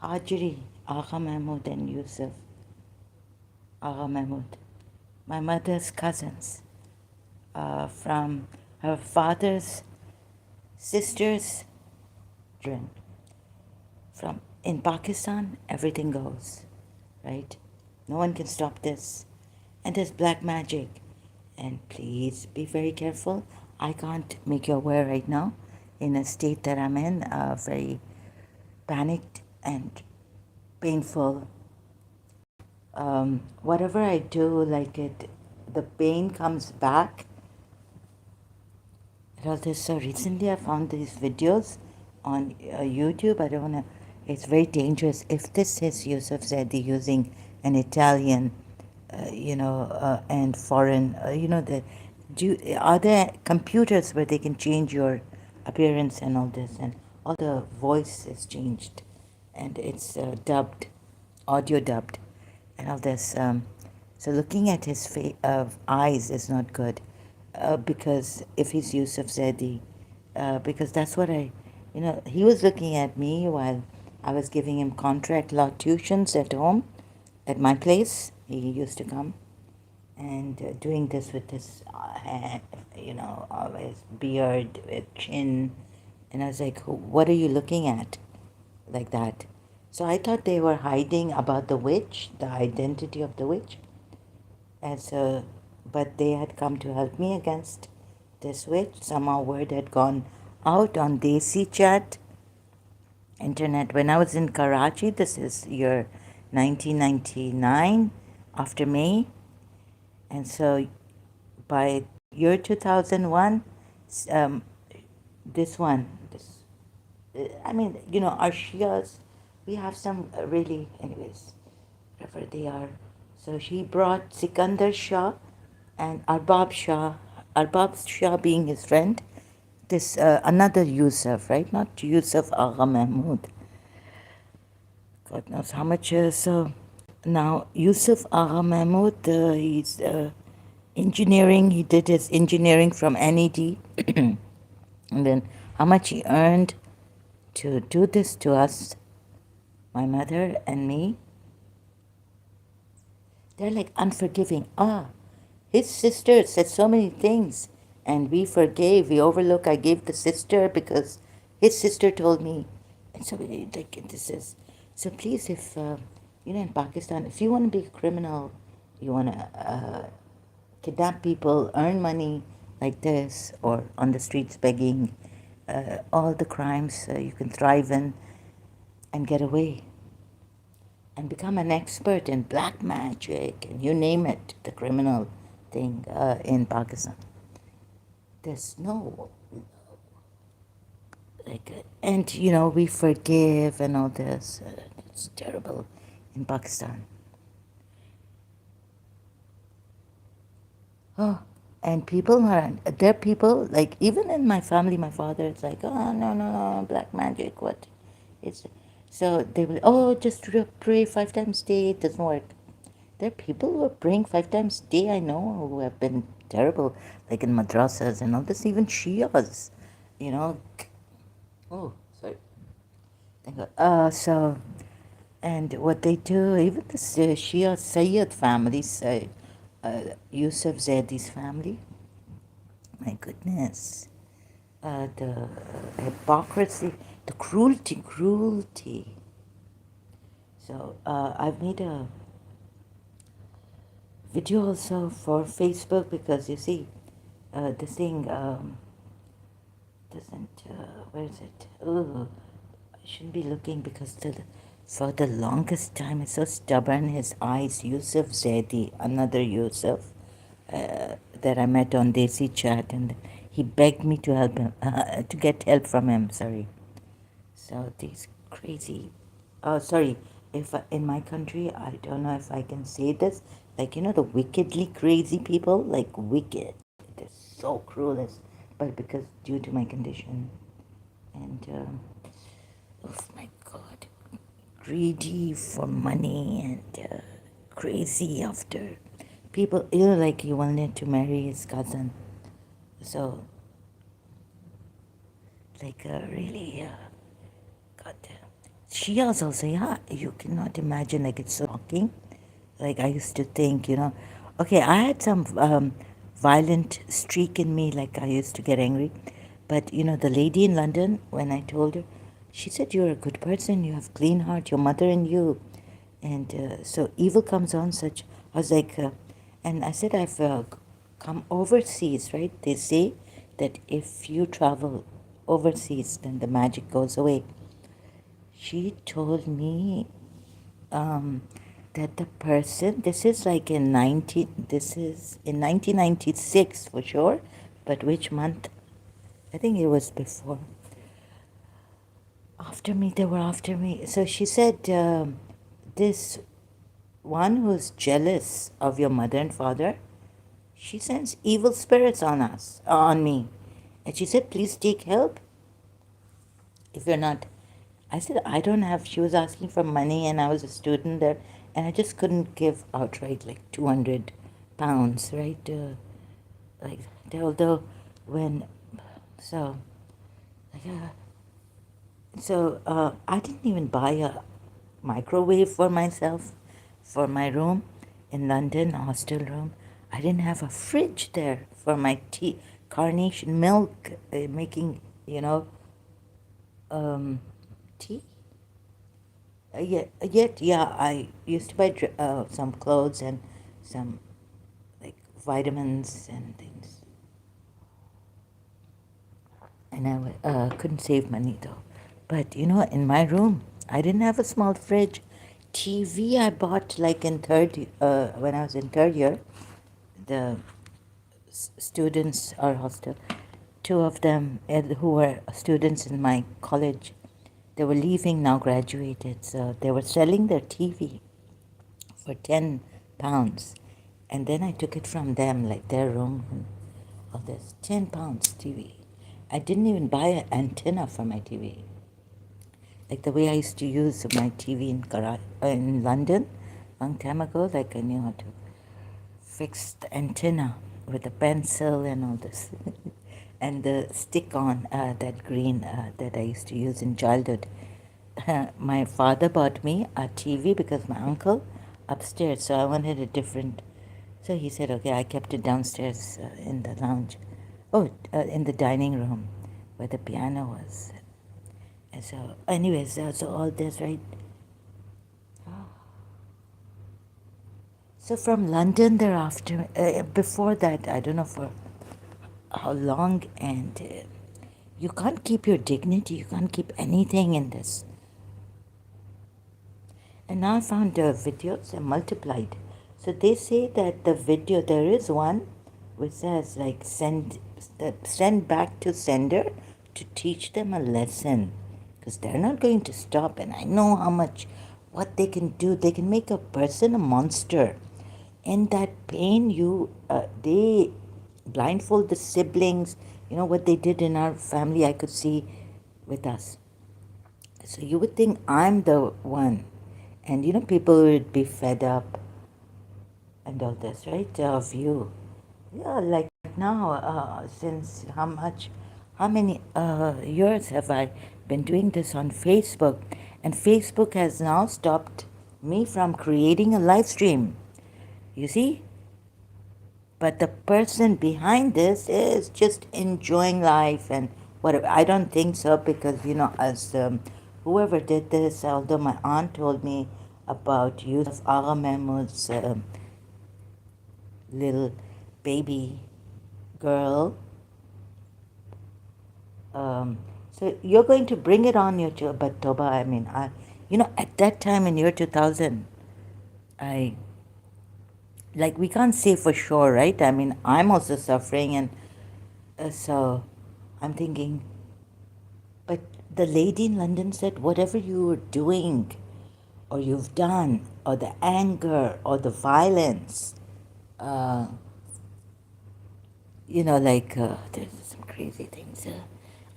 Hajri, Agha Mahmood and Yousaf, Agha Mahmood, my mother's cousins, from her father's sister's children. From in Pakistan, everything goes, right? No one can stop this. And there's black magic. And please be very careful. I can't make you aware right now in a state that I'm in, very panicked and painful. Whatever I do, like the pain comes back. So recently I found these videos on YouTube. I don't want to, it's very dangerous. If this is Yousaf Zedi using an Italian, and foreign, are there computers where they can change your appearance and all this, and all the voice is changed, and it's dubbed, audio dubbed, and all this. So looking at his eyes is not good, because if he's Yusuf Zedi, because that's what he was looking at me while I was giving him contract law tuitions at home, at my place. He used to come and doing this with his his beard, with chin, and I was like, "What are you looking at, like that?" So I thought they were hiding about the witch, the identity of the witch, and so, but they had come to help me against this witch. Somehow word had gone out on Desi chat internet when I was in Karachi. This is year 1999, after May. And so by year 2001, um, our Shias, we have some really, anyways, whatever they are. So she brought Sikandar Shah and Arbab Shah being his friend, this another Yousaf, right? Not Yousaf Agha Mahmood. God knows how much. So now Yousaf Agha Mahmood, he's engineering. He did his engineering from NED, and then how much he earned to do this to us, my mother and me. They're like unforgiving. His sister said so many things, and we forgave. We overlook. I gave the sister because his sister told me, and so this is. So please, if in Pakistan, if you want to be a criminal, you want to kidnap people, earn money like this, or on the streets begging, all the crimes you can thrive in and get away and become an expert in black magic and you name it, the criminal thing in Pakistan. There's no, and we forgive and all this. It's terrible in Pakistan. Oh, and there are people, like, even in my family, my father, it's like, oh, no, no, no, black magic, what? It's, so they will, just pray 5 times a day, it doesn't work. There are people who are praying 5 times a day, I know, who have been terrible, like in madrasas and all this, even Shias, you know. Oh, sorry. Thank God. And what they do, even the Shia Sayyid families, Yusuf Zedi's family, my goodness, the hypocrisy, the cruelty. So I've made a video also for Facebook because you see, this thing doesn't, where is it? Oh, I shouldn't be looking because for the longest time it's so stubborn. His eyes, Yousaf Zedi, another Yousaf, that I met on Desi chat, and he begged me to help him, to get help from him, sorry. So these crazy, sorry, if in my country, I don't know if I can say this, like, the wickedly crazy people, like wicked, they're so cruel, but because due to my condition, and, oh my God, greedy for money and crazy after people, like he wanted to marry his cousin, so, like, really, goddamn. Shias also, yeah, you cannot imagine, like, it's so shocking. Like, I used to think, okay, I had some violent streak in me, like, I used to get angry. But, the lady in London, when I told her, she said, you're a good person, you have clean heart, your mother and you. And so evil comes on such, I was like, and I said, I've come overseas, right? They say that if you travel overseas, then the magic goes away. She told me um, that the person, this is in 1996 for sure, but which month? I think it was before. After me, they were after me. So she said, this one who's jealous of your mother and father, she sends evil spirits on us, on me. And she said, please take help if you're not. I said, I don't have. She was asking for money, and I was a student there, and I just couldn't give outright like 200 pounds, right? Like, although when, so, like, I didn't even buy a microwave for myself for my room in London, hostel room. I didn't have a fridge there for my tea, carnation milk, making, um, tea. Yeah, I used to buy some clothes and some like vitamins and things, and I couldn't save money though. But in my room, I didn't have a small fridge. TV I bought like in when I was in third year. The students are hostel. Two of them who were students in my college, they were leaving now, graduated. So they were selling their TV for £10, and then I took it from them, like their room and all this. £10 TV. I didn't even buy an antenna for my TV, like the way I used to use my TV in London, long time ago. Like I knew how to fix the antenna with a pencil and all this, and the stick on that green that I used to use in childhood. My father bought me a TV because my uncle upstairs, so I wanted a different. So he said, okay, I kept it downstairs in the lounge. Oh, in the dining room where the piano was. And so, anyways, so all this, right? So from London thereafter, before that, I don't know for how long, and you can't keep your dignity, you can't keep anything in this. And now I found videos and multiplied. So they say that the video, there is one which says like send back to sender to teach them a lesson, because they're not going to stop. And I know how much, what they can do. They can make a person a monster. In that pain, they blindfold the siblings. You know what they did in our family, I could see with us. So you would think I'm the one. And people would be fed up and all this, right? Of you. Yeah, like now, since how many years have I been doing this on Facebook? And Facebook has now stopped me from creating a live stream. You see? But the person behind this is just enjoying life and whatever. I don't think so, because as whoever did this, although my aunt told me about Yousaf Agha Mahmood's little baby girl. So you're going to bring it on your but Toba, I mean, at that time in year 2000, I like, we can't say for sure, right? I mean, I'm also suffering, and so I'm thinking, but the lady in London said, whatever you were doing or you've done, or the anger or the violence, uh, like there's some crazy things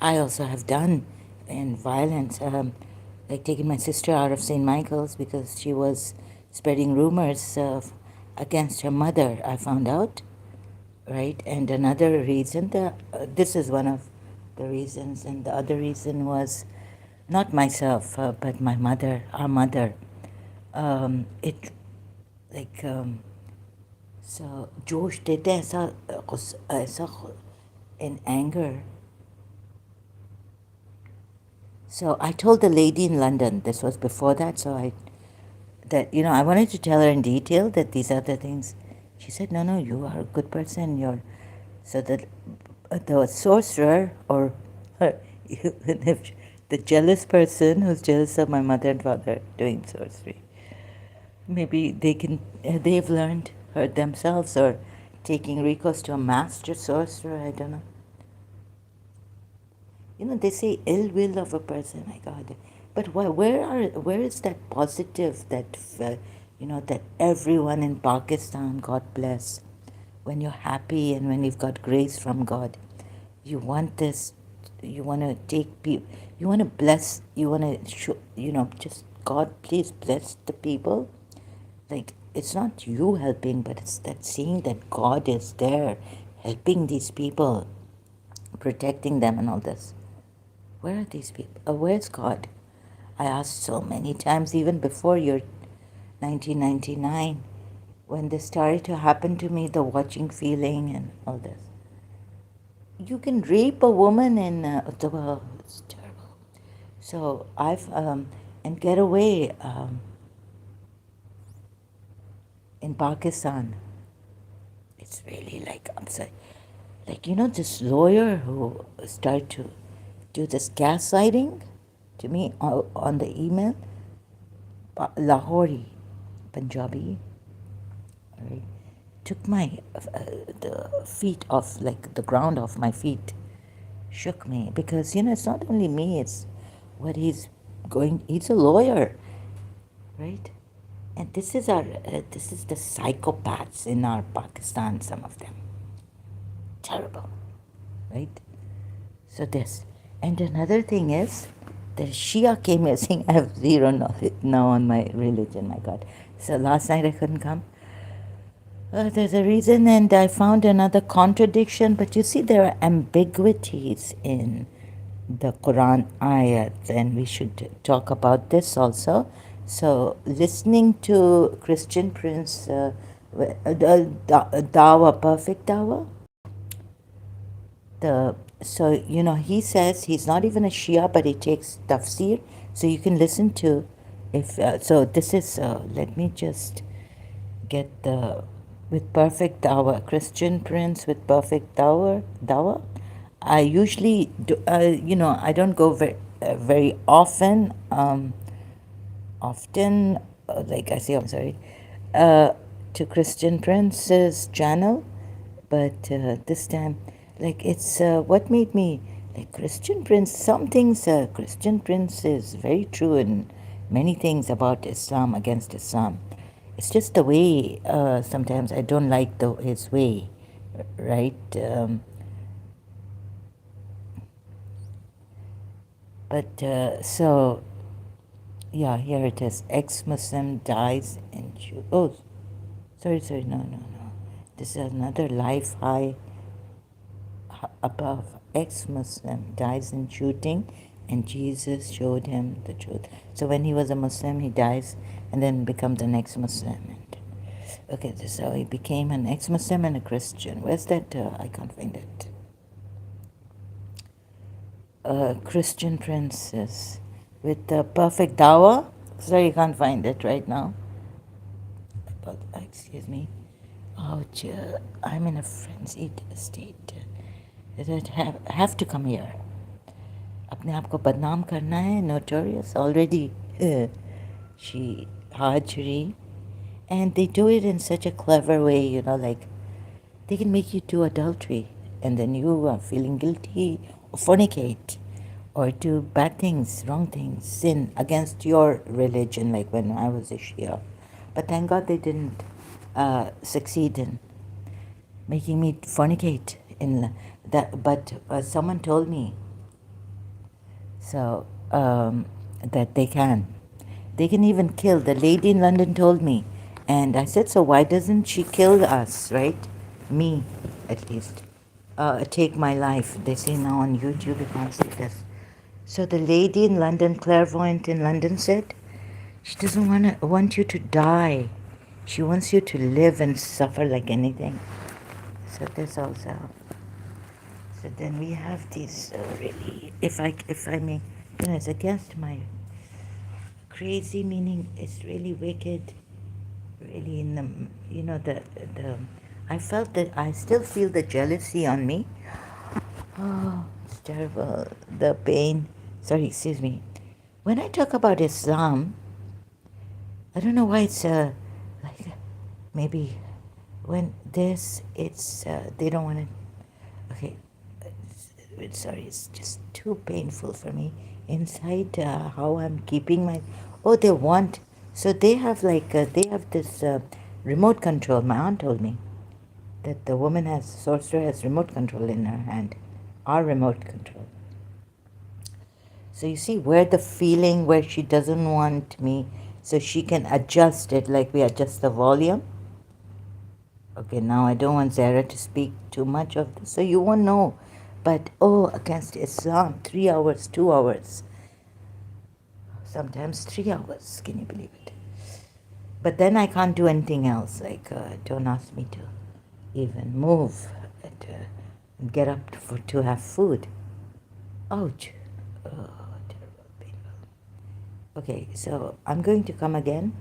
I also have done in violence, like taking my sister out of St. Michael's because she was spreading rumors against her mother, I found out, right? And another reason, this is one of the reasons, and the other reason was not myself, but my mother, our mother. It like so जोश देते हैं ऐसा ऐसा in anger. So I told the lady in London, this was before that, so I wanted to tell her in detail that these are the things. She said, no, no, you are a good person. So that the sorcerer or if the jealous person who's jealous of my mother and father doing sorcery, maybe they've learned her themselves or taking recourse to a master sorcerer, I don't know. They say ill will of a person, my God. But where is that positive that everyone in Pakistan, God bless, when you're happy and when you've got grace from God, you want this, you want to take people, you want to bless, you want to show, just God, please bless the people. Like, it's not you helping, but it's that seeing that God is there helping these people, protecting them and all this. Where are these people? Where's God? I asked so many times, even before your 1999, when this started to happen to me, the watching feeling and all this. You can rape a woman in the world. It's terrible. So and get away in Pakistan. It's really like upset. Like, this lawyer who started to do this gaslighting to me on the email, Lahori, Punjabi, right? Took my the feet off, like the ground off my feet, shook me because it's not only me, it's what he's a lawyer, right? And this is the psychopaths in our Pakistan, some of them. Terrible, right? So this. And another thing is, the Shia came here saying, I have zero knowledge now on my religion, my God. So last night I couldn't come. There's a reason, and I found another contradiction, but you see, there are ambiguities in the Quran ayat, and we should talk about this also. So, listening to Christian Prince, Dawa, Perfect Dawa, he says he's not even a Shia, but he takes tafsir, so you can listen to. If so, this is. Let me just get the with perfect dawa, Christian Prince with perfect dawa. I usually do, I don't go very often. Often, like I say, I'm sorry, to Christian Prince's channel, but this time, like it's what made me like Christian Prince. Some things Christian Prince is very true in many things about Islam against Islam. It's just the way sometimes I don't like his way, right? But so yeah, here it is. Ex-Muslim dies in oh, sorry, no, no, no. This is another life high above. Ex-Muslim dies in shooting, and Jesus showed him the truth. So when he was a Muslim, he dies and then becomes an ex-Muslim. And okay, so he became an ex-Muslim and a Christian. Where's that? I can't find it. Christian princess with the perfect dawah. Sorry, you can't find it right now. But excuse me. Oh, I'm in a frenzied state. Have to come here. अपने आप को बदनाम करना है, notorious already. She Hajri, and they do it in such a clever way, like they can make you do adultery, and then you are feeling guilty, or fornicate, or do bad things, wrong things, sin against your religion, like when I was a Shia. But thank God they didn't succeed in making me fornicate in that. But someone told me so that they can. They can even kill. The lady in London told me. And I said, so why doesn't she kill us, right? Me, at least. Take my life. They say now on YouTube you can't see this. So the lady in London, clairvoyant in London, said she doesn't want you to die. She wants you to live and suffer like anything. So there's also. So then we have these really, if I may, it's against my crazy meaning. It's really wicked. Really in the the. I felt that I still feel the jealousy on me. Oh, it's terrible. The pain. Sorry, excuse me. When I talk about Islam, I don't know why it's like maybe when this it's they don't want to. Okay, sorry, it's just too painful for me inside. How I'm keeping my. Oh, they want. So they have they have this remote control. My aunt told me that the woman has sorcerer has remote control in her hand, our remote control. So you see where the feeling where she doesn't want me, so she can adjust it like we adjust the volume. Okay, now I don't want Zara to speak too much of this, so you won't know. But oh, against Islam, 3 hours, 2 hours, sometimes 3 hours. Can you believe it? But then I can't do anything else. Like don't ask me to even move, and get up to have food. Ouch! Oh, terrible, painful. Okay, so I'm going to come again.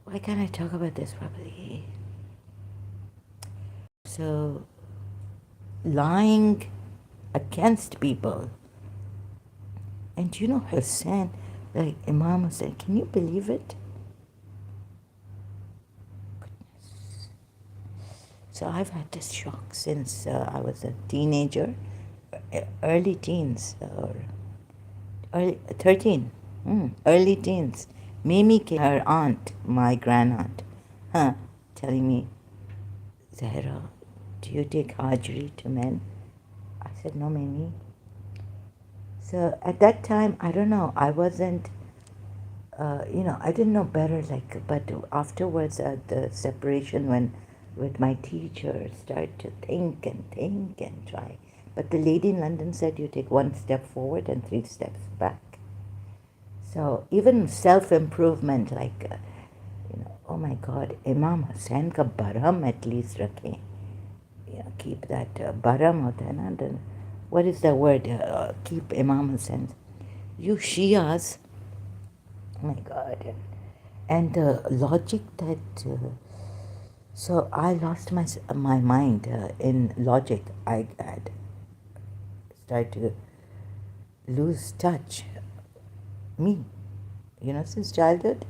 Why can't I talk about this properly? So, lying against people. And you know Hussein, like Imam Hussein, can you believe it? Goodness. So I've had this shock since I was a teenager, early teens, or early 13, early teens. Mimi came, her aunt, my grandaunt, telling me, Zahra, do you take Hajri to men? I said, no, Mimi. So at that time, I don't know, I wasn't, I didn't know better, but afterwards at the separation when with my teacher, start to think and try. But the lady in London said you take one step forward and 3 steps back. So even self-improvement, oh my God, Imam Hussain ka baram at least rakhe. Yeah, keep that baram hota hai na. What is the word? Keep Imam Hussain. You Shias, oh my God. And the logic that, so I lost my mind in logic. I had started to lose touch. Me, since childhood,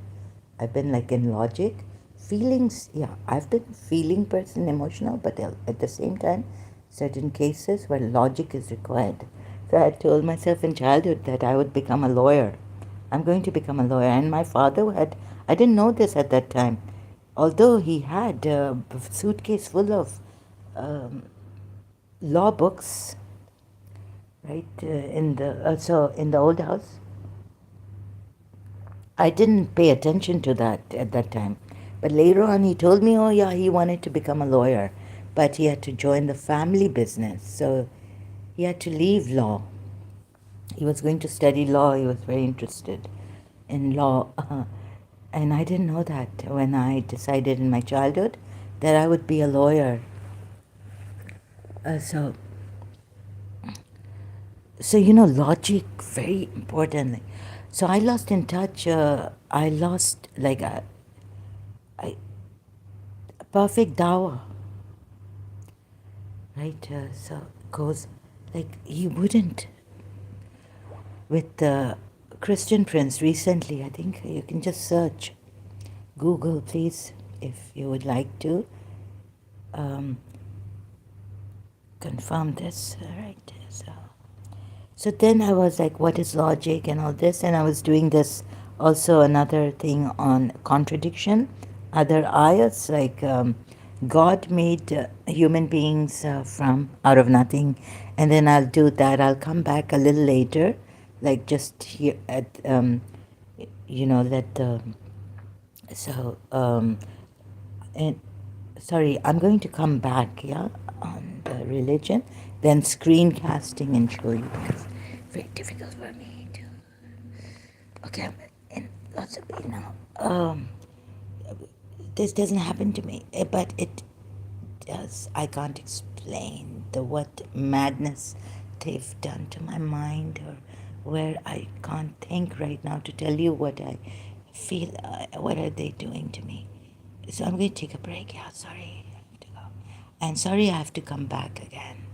I've been like in logic. Feelings, yeah, I've been feeling person, emotional, but at the same time, certain cases where logic is required. So I told myself in childhood that I would become a lawyer. I'm going to become a lawyer. And my father I didn't know this at that time, although he had a suitcase full of um, law books, right, in the old house. I didn't pay attention to that at that time. But later on, he told me, oh, yeah, he wanted to become a lawyer, but he had to join the family business. So he had to leave law. He was going to study law. He was very interested in law. And I didn't know that when I decided in my childhood that I would be a lawyer. So logic, very importantly. So I lost in touch. I lost I perfect dawah, right? So goes like he wouldn't with the Christian Prince recently. I think you can just search Google, please, if you would like to confirm this, right? So then I was like, what is logic and all this? And I was doing this also another thing on contradiction, other ayats, like God made human beings from out of nothing. And then I'll do that. I'll come back a little later, like just here at, so, and sorry, I'm going to come back, yeah, on the religion, then screencasting and show you, because very difficult for me to. Okay, I'm in lots of pain now. This doesn't happen to me, but it does. I can't explain the what madness they've done to my mind, or where I can't think right now to tell you what I feel. What are they doing to me? So I'm going to take a break. Yeah, sorry, I have to go, and sorry I have to come back again.